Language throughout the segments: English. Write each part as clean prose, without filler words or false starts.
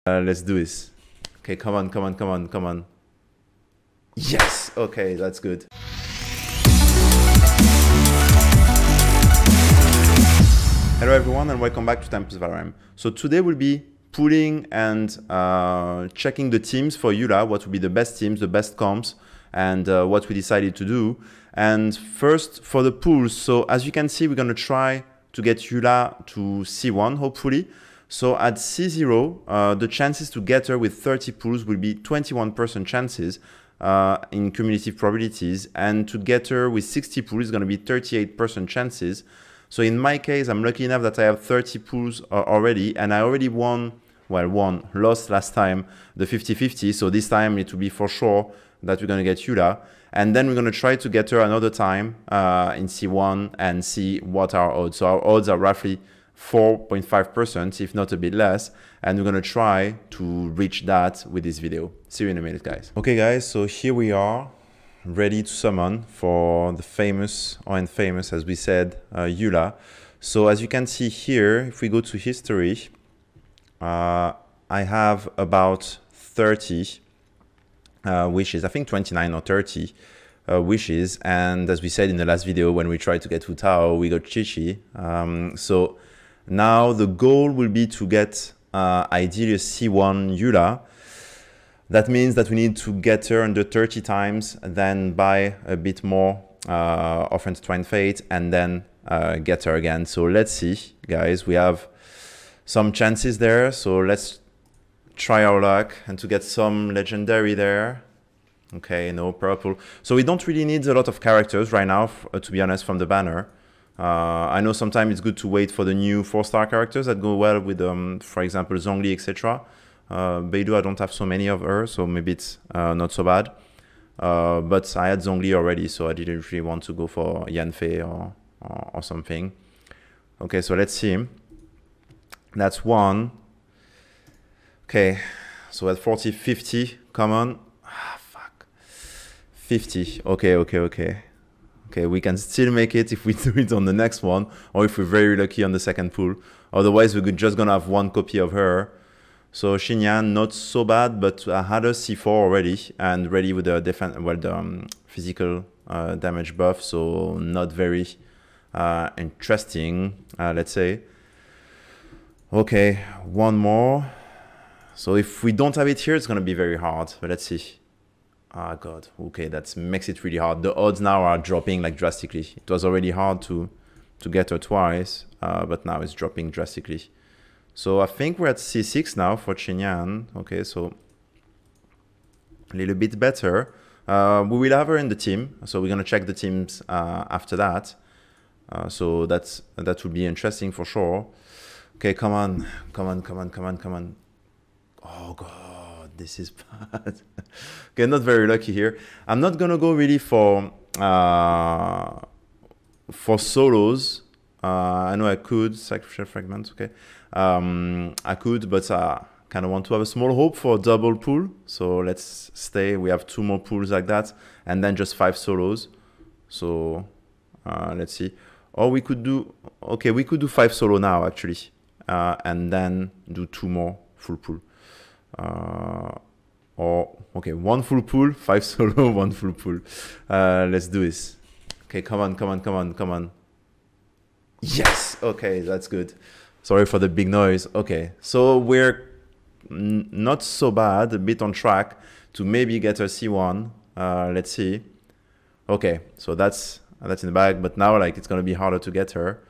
Let's do this. Okay, come on, come on, come on, come on. Yes, okay, that's good. Hello everyone and welcome back to Tempus Valorem. So today we'll be pulling and checking the teams for Eula, what will be the best teams, the best comps, and what we decided to do. And first for the pools, so as you can see, we're going to try to get Eula to C1, hopefully. So at C0, the chances to get her with 30 pulls will be 21% chances in cumulative probabilities, and to get her with 60 pulls is going to be 38% chances. So in my case, I'm lucky enough that I have 30 pulls already, and I already lost last time the 50-50. So this time it will be for sure that we're going to get Eula. And then we're going to try to get her another time in C1 and see what our odds. So our odds are roughly 4.5%, if not a bit less. And we're going to try to reach that with this video. See you in a minute, guys. Okay, guys, so here we are, ready to summon for the famous, or infamous, as we said, Eula. So as you can see here, if we go to history, I have about 30 wishes, I think 29 or 30 wishes. And as we said in the last video, when we tried to get Hu Tao, we got Chi Chi. So now the goal will be to get ideally a C1 Eula. That means that we need to get her under 30 times, then buy a bit more Offense Twine Fate, and then get her again. So let's see, guys. We have some chances there. So let's try our luck and to get some legendary there. Okay, no purple. So we don't really need a lot of characters right now, to be honest, from the banner. I know sometimes it's good to wait for the new 4-star characters that go well with, for example, Zhongli, etc. Beidou, I don't have so many of her, so maybe it's not so bad. But I had Zhongli already, so I didn't really want to go for Yanfei or something. Okay, so let's see. That's one. Okay, so at 40, 50, come on. Ah, fuck. 50, okay. Okay, we can still make it if we do it on the next one, or if we're very lucky on the second pool. Otherwise, we're just gonna have one copy of her. So Xinyan, not so bad, but I had a C4 already and ready with the physical damage buff, so not very interesting, let's say. Okay, one more. So if we don't have it here, it's gonna be very hard, but let's see. Ah, God, okay, that makes it really hard. The odds now are dropping like drastically. It was already hard to get her twice, but now it's dropping drastically. So I think we're at C6 now for Xinyan. Okay, so a little bit better. We will have her in the team, so we're gonna check the teams after that. So that will be interesting for sure. Okay, come on. Oh God, this is bad. Okay, not very lucky here. I'm not gonna go really for solos. I know I could sacrificial fragment. Okay. I could, but I kind of want to have a small hope for a double pool. So let's stay. We have 2 more pools like that, and then just 5 solos. So let's see. Or we could do, okay, we could do 5 solo now actually, and then do 2 more full pool. Or okay, 1 full pool, 5 solo, 1 full pool. Let's do this. Okay, come on. Yes. Okay, that's good. Sorry for the big noise. Okay, so we're not so bad, a bit on track to maybe get a C1. Let's see. Okay, so that's in the bag, but now like it's gonna be harder to get her.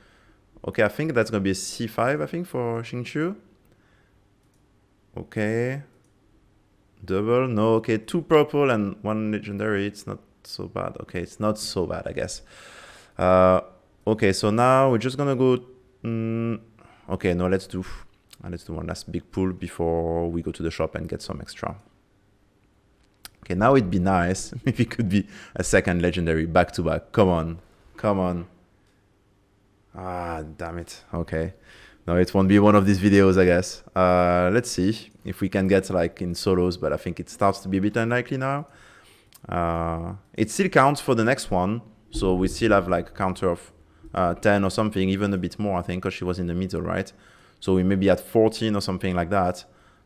Okay, I think that's gonna be a C5, I think, for Xingqiu. Okay. Double, no, okay, 2 purple and 1 legendary. It's not so bad. Okay, it's not so bad, I guess. Okay, so now we're just gonna go. Okay, no, let's do one last big pull before we go to the shop and get some extra. Okay, now it'd be nice if it could be a second legendary back to back. Come on. Ah, damn it. Okay. No, it won't be one of these videos, I guess. Let's see if we can get like in solos, but I think it starts to be a bit unlikely now. It still counts for the next one, so we still have like a counter of 10 or something, even a bit more, I think, because she was in the middle, right? So we may be at 14 or something like that.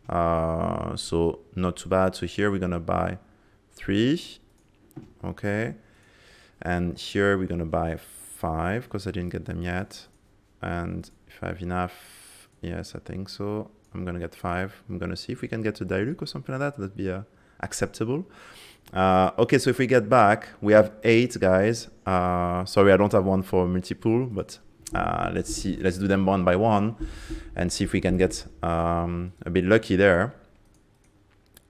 So not too bad. So here we're gonna buy 3, okay, and here we're gonna buy 5 because I didn't get them yet. And if I have enough, yes, I think so. I'm gonna get 5. I'm gonna see if we can get a Diluc or something like that. That'd be acceptable. Okay, so if we get back, we have 8 guys. Sorry, I don't have one for multi-pool, but let's see. Let's do them one by one and see if we can get a bit lucky there.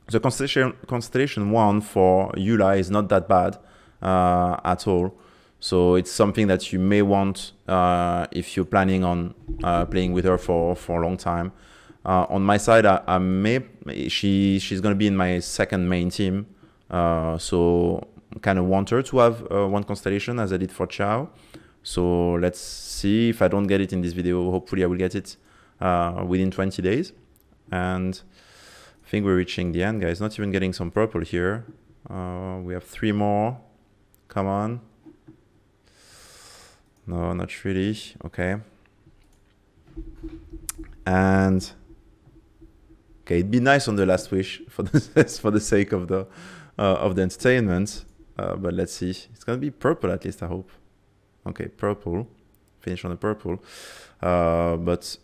The constellation 1 for Eula is not that bad at all. So it's something that you may want if you're planning on playing with her for a long time. On my side, she's going to be in my second main team. So I kind of want her to have 1 constellation as I did for Chao. So let's see if I don't get it in this video. Hopefully I will get it within 20 days. And I think we're reaching the end, guys. Not even getting some purple here. We have 3 more. Come on. No, not really. Okay. And okay, it'd be nice on the last wish for the sake of the entertainment. But let's see. It's gonna be purple at least, I hope. Okay, purple. Finish on the purple. But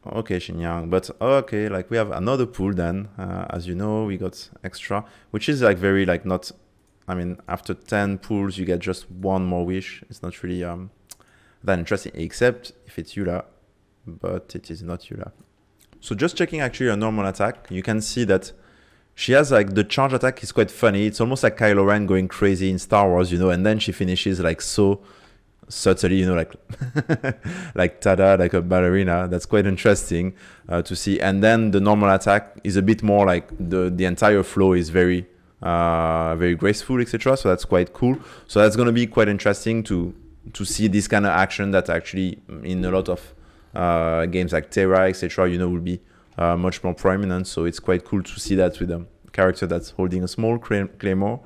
okay, Xinyang. But okay, like we have another pool then. As you know, we got extra, which is like very like not. I mean, after 10 pools, you get just 1 more wish. It's not really that interesting, except if it's Eula, but it is not Eula. So just checking actually a normal attack, you can see that she has like the charge attack is quite funny. It's almost like Kylo Ren going crazy in Star Wars, you know, and then she finishes like so subtly, you know, like like tada, like a ballerina. That's quite interesting to see. And then the normal attack is a bit more like the entire flow is very graceful, etc. So that's quite cool. So that's going to be quite interesting to see this kind of action that actually in a lot of games like Terra, etc., you know, will be much more prominent. So it's quite cool to see that with a character that's holding a small claymore,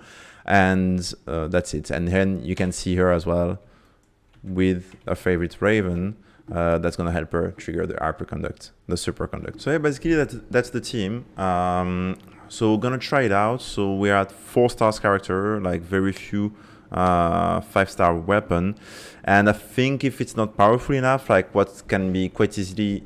and that's it. And then you can see her as well with a favorite Raven that's gonna help her trigger the hyperconduct, the superconduct. So yeah, basically that's the team. So we're gonna try it out. So we're at 4 stars character, like very few 5-star weapon, and I think if it's not powerful enough, like what can be quite easily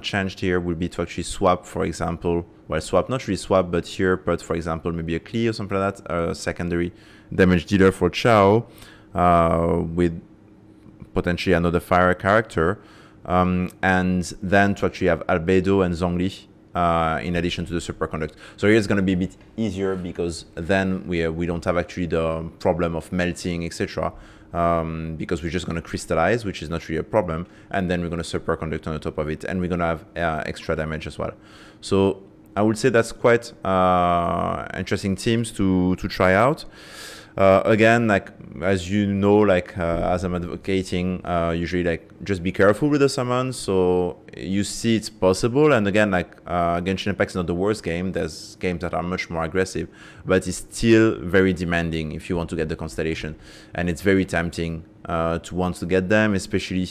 changed here would be to actually swap, for example, well, swap, not really swap, but here put, for example, maybe a Klee or something like that, a secondary damage dealer for Chao with potentially another fire character, and then to actually have Albedo and Zhongli in addition to the superconduct. So here it's going to be a bit easier because then we don't have actually the problem of melting, etc. Because we're just going to crystallize, which is not really a problem, and then we're going to superconduct on the top of it, and we're going to have extra damage as well. So I would say that's quite interesting teams to try out. Again, like as you know, like as I'm advocating, usually like just be careful with the summons. So you see it's possible, and again, like Genshin Impact is not the worst game. There's games that are much more aggressive, but it's still very demanding if you want to get the constellation, and it's very tempting to want to get them, especially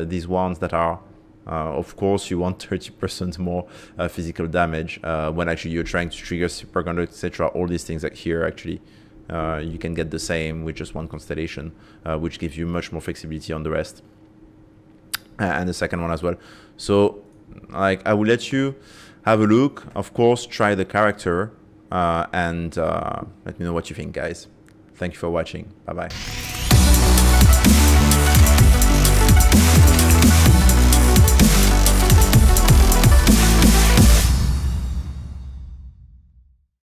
these ones that are. Of course, you want 30% more physical damage when actually you're trying to trigger superconduct, etc. All these things like here actually. You can get the same with just 1 constellation, which gives you much more flexibility on the rest, and the second one as well. So like I will let you have a look, of course, try the character, and let me know what you think, guys. Thank you for watching. Bye bye.